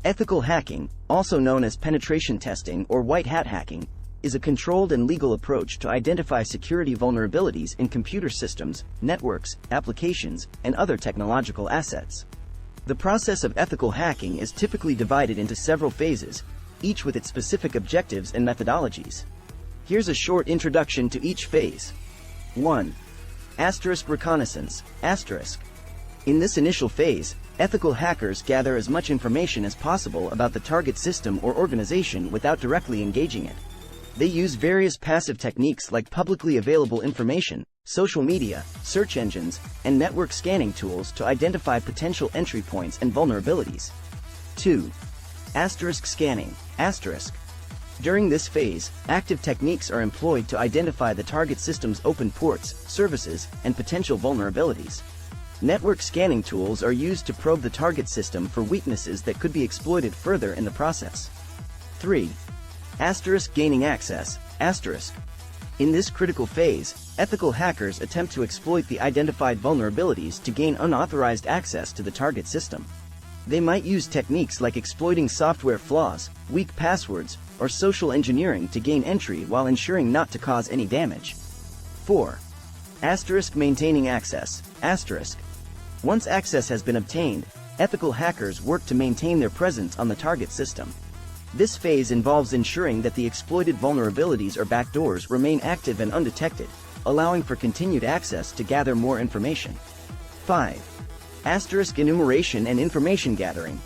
Ethical hacking, also known as penetration testing or white hat hacking, is a controlled and legal approach to identify security vulnerabilities in computer systems, networks, applications, and other technological assets. The process of ethical hacking is typically divided into several phases, each with its specific objectives and methodologies. Here's a short introduction to each phase. 1. Reconnaissance. In this initial phase, ethical hackers gather as much information as possible about the target system or organization without directly engaging it. They use various passive techniques like publicly available information, social media, search engines, and network scanning tools to identify potential entry points and vulnerabilities. 2. Scanning. During this phase, active techniques are employed to identify the target system's open ports, services, and potential vulnerabilities. Network scanning tools are used to probe the target system for weaknesses that could be exploited further in the process. 3. Gaining access. In this critical phase, ethical hackers attempt to exploit the identified vulnerabilities to gain unauthorized access to the target system. They might use techniques like exploiting software flaws, weak passwords, or social engineering to gain entry while ensuring not to cause any damage. 4. Maintaining access. Once access has been obtained, ethical hackers work to maintain their presence on the target system. This phase involves ensuring that the exploited vulnerabilities or backdoors remain active and undetected, allowing for continued access to gather more information. 5. Enumeration and information gathering.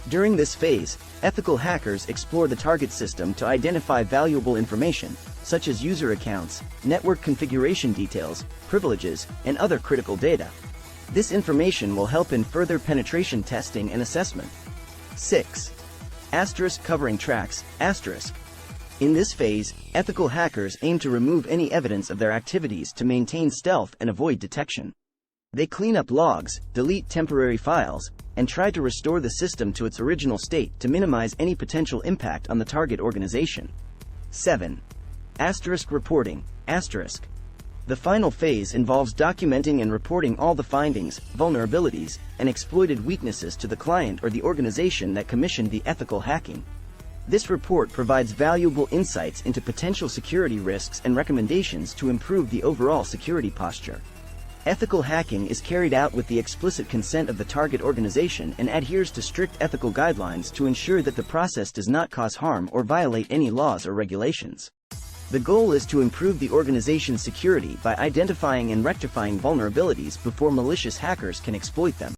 During this phase, ethical hackers explore the target system to identify valuable information, such as user accounts, network configuration details, privileges, and other critical data. This information will help in further penetration testing and assessment. 6. Covering tracks. In this phase, ethical hackers aim to remove any evidence of their activities to maintain stealth and avoid detection. They clean up logs, delete temporary files, and try to restore the system to its original state to minimize any potential impact on the target organization. 7. Reporting. The final phase involves documenting and reporting all the findings, vulnerabilities, and exploited weaknesses to the client or the organization that commissioned the ethical hacking. This report provides valuable insights into potential security risks and recommendations to improve the overall security posture. Ethical hacking is carried out with the explicit consent of the target organization and adheres to strict ethical guidelines to ensure that the process does not cause harm or violate any laws or regulations. The goal is to improve the organization's security by identifying and rectifying vulnerabilities before malicious hackers can exploit them.